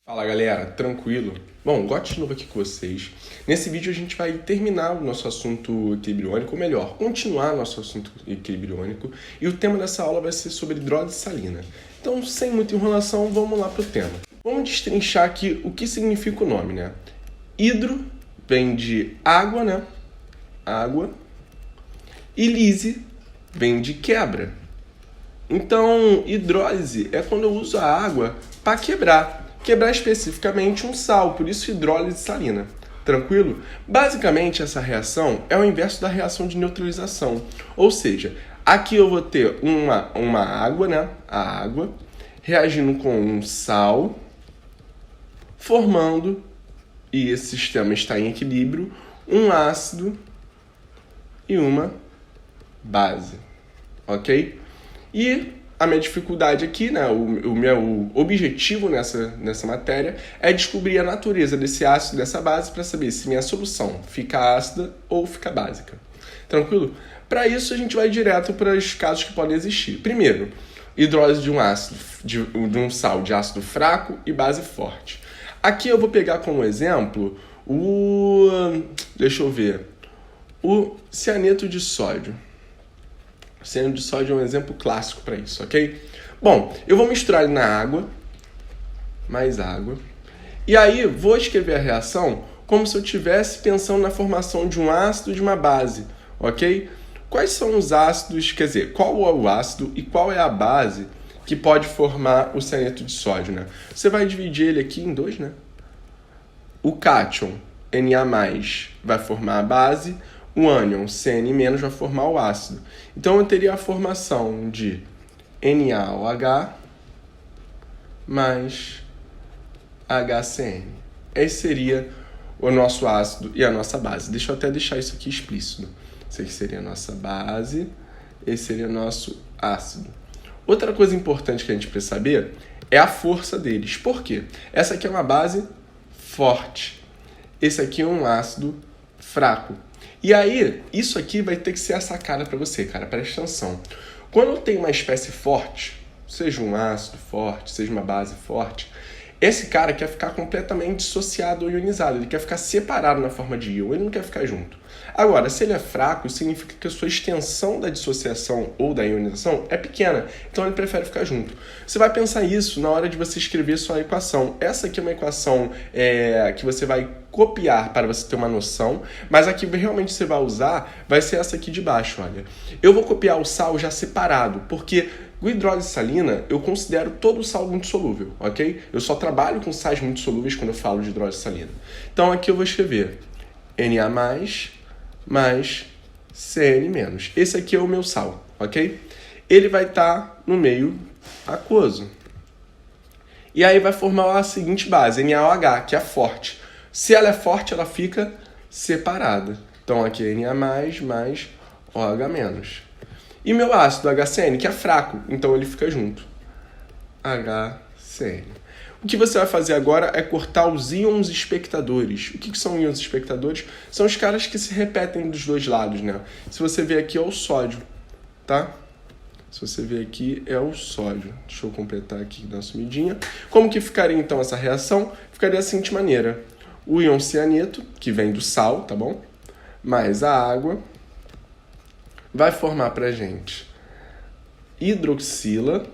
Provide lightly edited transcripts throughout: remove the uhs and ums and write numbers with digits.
Fala galera, tranquilo? Bom, gosto de novo aqui com vocês. Nesse vídeo a gente vai terminar o nosso assunto equilíbrio iônico, ou melhor, continuar nosso assunto equilíbrio iônico, e o tema dessa aula vai ser sobre hidrólise salina. Então, sem muita enrolação, vamos lá para o tema. Vamos destrinchar aqui o que significa o nome, né? Hidro vem de água, né? Água. E lise vem de quebra. Então, hidrólise é quando eu uso a água para quebrar especificamente um sal, por isso hidrólise salina. Tranquilo? Basicamente, essa reação é o inverso da reação de neutralização. Ou seja, aqui eu vou ter uma água, né? A água, reagindo com um sal, formando, e esse sistema está em equilíbrio, um ácido e uma base. Ok? E a minha dificuldade aqui, né, o meu objetivo nessa matéria é descobrir a natureza desse ácido, dessa base, para saber se minha solução fica ácida ou fica básica. Tranquilo? Para isso, a gente vai direto para os casos que podem existir. Primeiro, hidrólise de um ácido, de um sal de ácido fraco e base forte. Aqui eu vou pegar como exemplo o cianeto de sódio. O cianeto de sódio é um exemplo clássico para isso, ok? Bom, eu vou misturar ele na água, mais água, e aí vou escrever a reação como se eu estivesse pensando na formação de um ácido e de uma base, ok? Quais são os ácidos, quer dizer, qual é o ácido e qual é a base que pode formar o cianeto de sódio, né? Você vai dividir ele aqui em dois, né? O cátion, Na+, vai formar a base, o ânion, Cn- vai formar o ácido. Então, eu teria a formação de NaOH mais HCN. Esse seria o nosso ácido e a nossa base. Deixa eu até deixar isso aqui explícito. Esse aqui seria a nossa base, esse seria o nosso ácido. Outra coisa importante que a gente precisa saber é a força deles. Por quê? Essa aqui é uma base forte. Esse aqui é um ácido fraco. E aí, isso aqui vai ter que ser a sacada para você, cara. Presta atenção. Quando tem uma espécie forte, seja um ácido forte, seja uma base forte, esse cara quer ficar completamente dissociado ou ionizado. Ele quer ficar separado na forma de íon, ele não quer ficar junto. Agora, se ele é fraco, isso significa que a sua extensão da dissociação ou da ionização é pequena. Então, ele prefere ficar junto. Você vai pensar isso na hora de você escrever sua equação. Essa aqui é uma equação que você vai copiar para você ter uma noção, mas a que realmente você vai usar vai ser essa aqui de baixo, olha. Eu vou copiar o sal já separado, porque o hidrólise salina, eu considero todo o sal muito solúvel, ok? Eu só trabalho com sais muito solúveis quando eu falo de hidrólise salina. Então, aqui eu vou escrever Na+, mais Cn-. Esse aqui é o meu sal, ok? Ele vai estar no meio aquoso. E aí vai formar a seguinte base, NaOH, que é forte. Se ela é forte, ela fica separada. Então, aqui é Na+, mais OH-. E meu ácido HCN, que é fraco, então ele fica junto. HCN. O que você vai fazer agora é cortar os íons espectadores. O que são íons espectadores? São os caras que se repetem dos dois lados, né? Se você ver aqui é o sódio, tá? Se você ver aqui é o sódio. Deixa eu completar aqui na sumidinha. Como que ficaria então essa reação? Ficaria da seguinte maneira. O íon cianeto, que vem do sal, tá bom? Mais a água vai formar pra gente hidroxila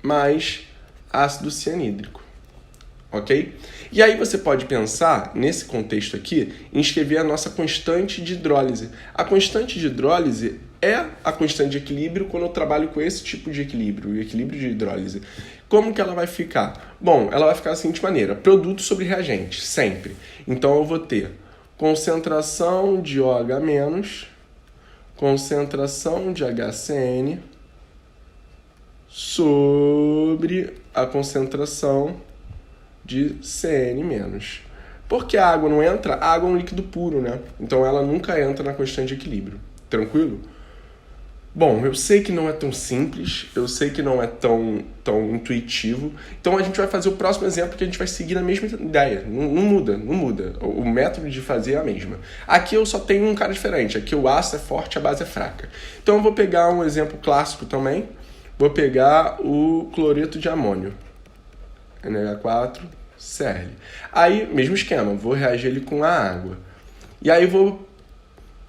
mais ácido cianídrico. Ok? E aí você pode pensar, nesse contexto aqui, em escrever a nossa constante de hidrólise. A constante de hidrólise é a constante de equilíbrio quando eu trabalho com esse tipo de equilíbrio, o equilíbrio de hidrólise. Como que ela vai ficar? Bom, ela vai ficar da seguinte maneira, produto sobre reagente, sempre. Então eu vou ter concentração de OH-, concentração de HCN sobre a concentração de Cn-. Porque a água não entra? A água é um líquido puro, né? Então ela nunca entra na constante de equilíbrio. Tranquilo? Bom, eu sei que não é tão simples, eu sei que não é tão intuitivo, então a gente vai fazer o próximo exemplo que a gente vai seguir na mesma ideia, não muda, o método de fazer é a mesma. Aqui eu só tenho um cara diferente, aqui o ácido é forte, a base é fraca. Então eu vou pegar um exemplo clássico também, vou pegar o cloreto de amônio, NH4, Cl. Aí, mesmo esquema, vou reagir ele com a água. E aí vou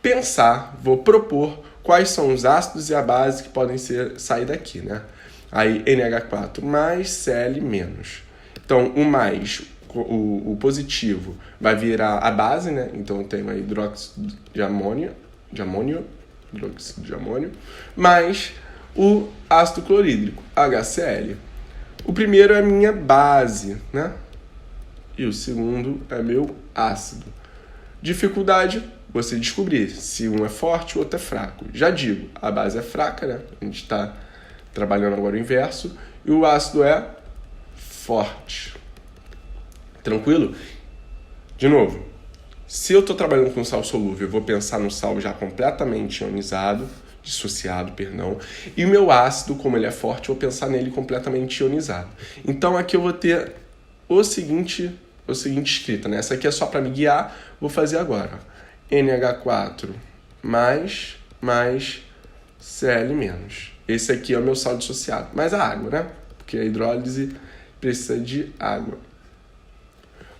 pensar, vou propor quais são os ácidos e a base que podem sair daqui, né? Aí NH4 mais Cl menos. Então, o mais, o positivo, vai virar a base, né? Então, eu tenho aí hidróxido de amônio, hidróxido de amônio, mais o ácido clorídrico, HCl. O primeiro é a minha base, né? E o segundo é meu ácido. Dificuldade, você descobrir se um é forte, o outro é fraco. Já digo, a base é fraca, né? A gente está trabalhando agora o inverso. E o ácido é forte. Tranquilo? De novo, se eu estou trabalhando com sal solúvel, eu vou pensar no sal já completamente dissociado, perdão. E o meu ácido, como ele é forte, eu vou pensar nele completamente ionizado. Então aqui eu vou ter o seguinte escrita, né? Essa aqui é só para me guiar, vou fazer agora. NH4 mais Cl menos. Esse aqui é o meu sal dissociado, mais a água, né? Porque a hidrólise precisa de água.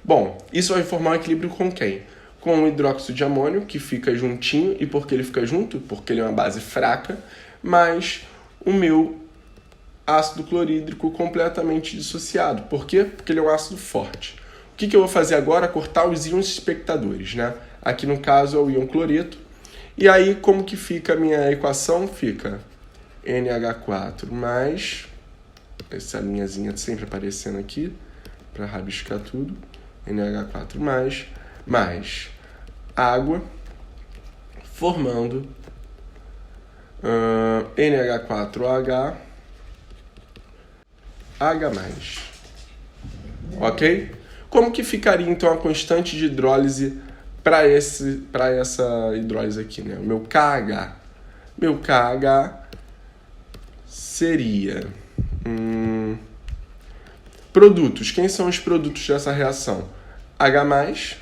Bom, isso vai formar um equilíbrio com quem? Com o hidróxido de amônio, que fica juntinho. E por que ele fica junto? Porque ele é uma base fraca, mais o meu ácido clorídrico completamente dissociado. Por quê? Porque ele é um ácido forte. O que eu vou fazer agora? Cortar os íons espectadores, né? Aqui no caso é o íon cloreto. E aí, como que fica a minha equação? Fica NH4 mais, essa linhazinha sempre aparecendo aqui, para rabiscar tudo, NH4 mais água, formando NH4OH, H+. Ok? Como que ficaria, então, a constante de hidrólise para essa hidrólise aqui, né? O meu KH. Meu KH seria... produtos. Quem são os produtos dessa reação? H+,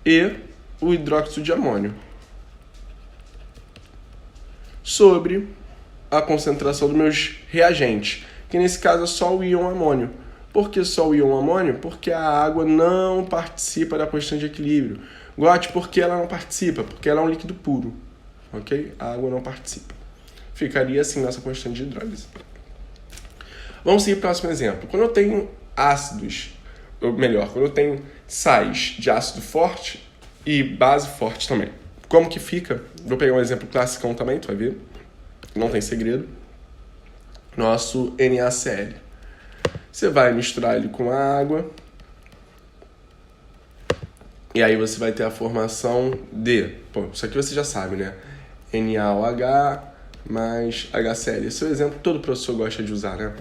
e o hidróxido de amônio. Sobre a concentração dos meus reagentes, que nesse caso é só o íon amônio. Por que só o íon amônio? Porque a água não participa da constante de equilíbrio. Gote, por que ela não participa? Porque ela é um líquido puro. Ok? A água não participa. Ficaria assim nossa constante de hidrólise. Vamos seguir para o próximo exemplo. Quando eu tenho ácidos, ou melhor, quando eu tenho sais de ácido forte e base forte também. Como que fica? Vou pegar um exemplo classicão também, tu vai ver. Não tem segredo. Nosso NaCl. Você vai misturar ele com a água. E aí você vai ter a formação de... Pô, isso aqui você já sabe, né? NaOH mais HCl. Esse é o exemplo que todo professor gosta de usar, né?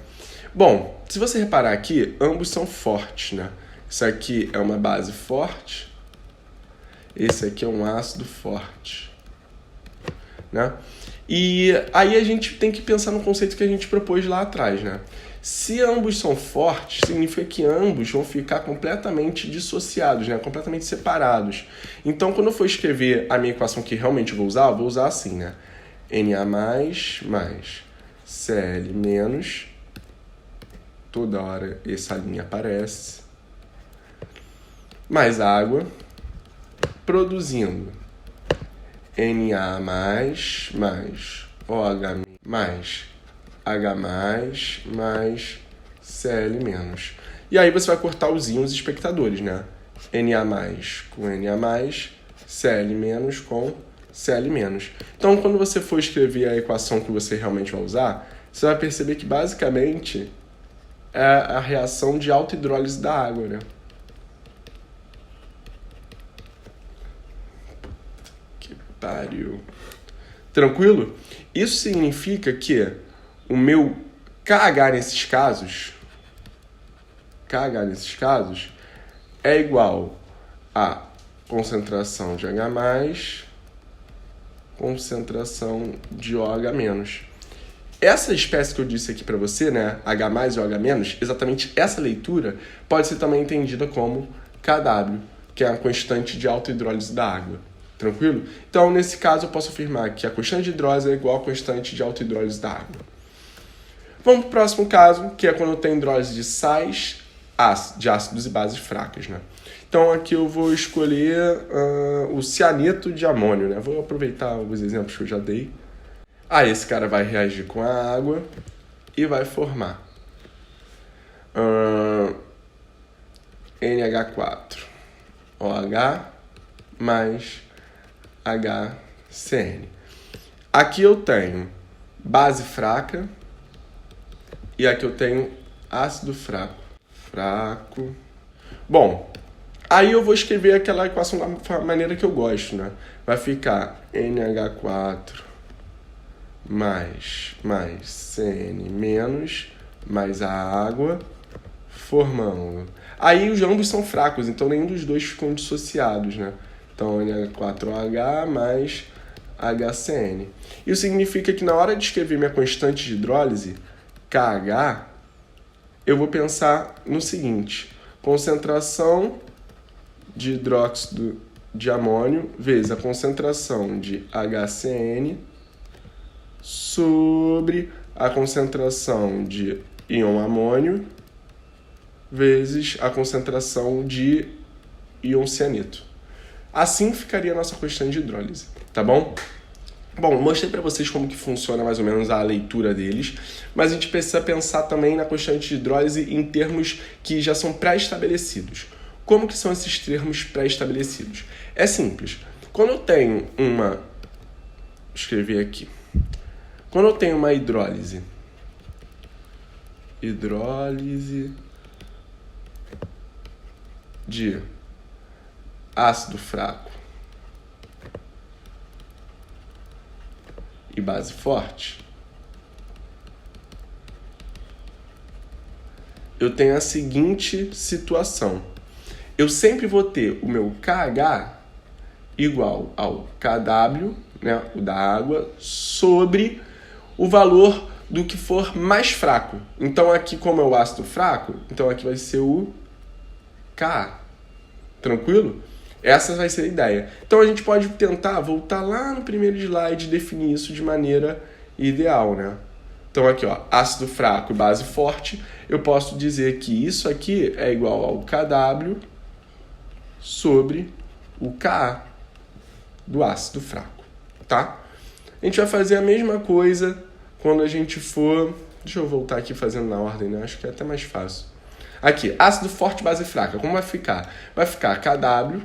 Bom, se você reparar aqui, ambos são fortes, né? Isso aqui é uma base forte. Esse aqui é um ácido forte, né? E aí a gente tem que pensar no conceito que a gente propôs lá atrás, né? Se ambos são fortes, significa que ambos vão ficar completamente dissociados, né? Completamente separados. Então, quando eu for escrever a minha equação que realmente eu vou usar assim, né? Na mais Cl menos, toda hora essa linha aparece, mais água, produzindo Na mais OH mais H mais Cl menos. E aí você vai cortar os íons espectadores, né? Na mais com Na mais, Cl menos com Cl menos. Então, quando você for escrever a equação que você realmente vai usar, você vai perceber que basicamente é a reação de autohidrólise da água, né? Que pariu. Tranquilo? Isso significa que o meu KH nesses casos é igual a concentração de H+, concentração de OH-. Essa espécie que eu disse aqui para você, né, H+ e OH-, exatamente essa leitura pode ser também entendida como KW, que é a constante de autohidrólise da água. Tranquilo? Então, nesse caso, eu posso afirmar que a constante de hidrólise é igual à constante de autohidrólise da água. Vamos para o próximo caso, que é quando eu tenho hidrólise de sais, de ácidos e bases fracas, né? Então aqui eu vou escolher o cianeto de amônio, né? Vou aproveitar alguns exemplos que eu já dei. Aí esse cara vai reagir com a água e vai formar NH4OH mais HCN. Aqui eu tenho base fraca e aqui eu tenho ácido fraco. Bom, aí eu vou escrever aquela equação da maneira que eu gosto, né? Vai ficar NH4 mais CN menos mais a água formando. Aí os ambos são fracos, então nenhum dos dois ficam dissociados, né? Então NH4OH mais HCN. Isso significa que na hora de escrever minha constante de hidrólise, KH, eu vou pensar no seguinte: concentração de hidróxido de amônio vezes a concentração de HCN sobre a concentração de íon amônio vezes a concentração de íon cianeto. Assim ficaria a nossa constante de hidrólise, tá bom? Bom, mostrei para vocês como que funciona mais ou menos a leitura deles, mas a gente precisa pensar também na constante de hidrólise em termos que já são pré-estabelecidos. Como que são esses termos pré-estabelecidos? É simples. Quando eu tenho uma... Vou escrever aqui. Quando eu tenho uma hidrólise de ácido fraco e base forte, eu tenho a seguinte situação. Eu sempre vou ter o meu KH igual ao KW, né, o da água, sobre o valor do que for mais fraco. Então aqui, como é o ácido fraco, então aqui vai ser o Ka. Tranquilo? Essa vai ser a ideia. Então a gente pode tentar voltar lá no primeiro slide e definir isso de maneira ideal, né? Então aqui, ó, ácido fraco e base forte, eu posso dizer que isso aqui é igual ao KW sobre o Ka do ácido fraco, tá? A gente vai fazer a mesma coisa quando a gente for... Deixa eu voltar aqui fazendo na ordem, né? Acho que é até mais fácil. Aqui, ácido forte, base fraca. Como vai ficar? Vai ficar KW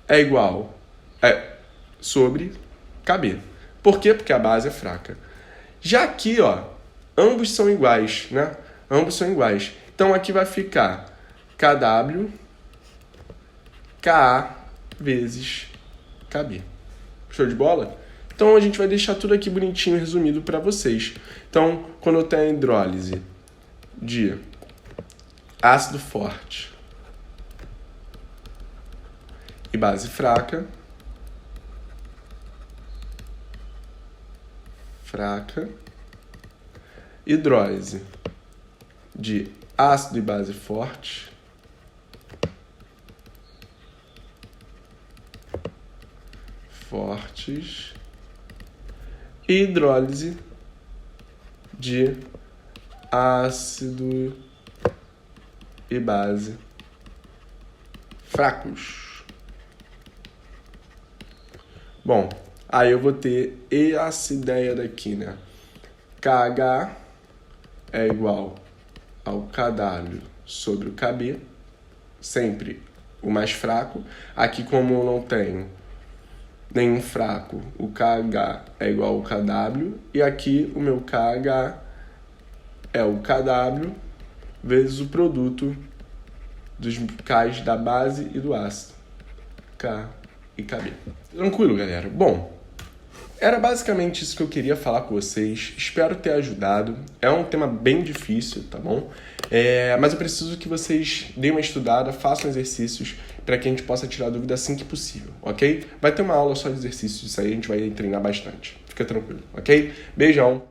é igual sobre KB. Por quê? Porque a base é fraca. Já aqui, ó, ambos são iguais, né? Ambos são iguais. Então aqui vai ficar KW Ka vezes KB. Show de bola? Então a gente vai deixar tudo aqui bonitinho, resumido para vocês. Então, quando eu tenho a hidrólise de ácido forte e base fraca, hidrólise de ácido e base fortes, e hidrólise de ácido e base fracos. Bom, aí eu vou ter essa ideia daqui, né? KH é igual ao KW sobre o KB, sempre o mais fraco. Aqui, como eu não tenho nenhum fraco, o KH é igual ao KW, e aqui o meu KH é o KW vezes o produto dos Ks da base e do ácido, K e KB. Tranquilo, galera? Bom, era basicamente isso que eu queria falar com vocês. Espero ter ajudado. É um tema bem difícil, tá bom? Mas eu preciso que vocês deem uma estudada, façam exercícios para que a gente possa tirar dúvida assim que possível, ok? Vai ter uma aula só de exercícios, isso aí a gente vai treinar bastante. Fica tranquilo, ok? Beijão!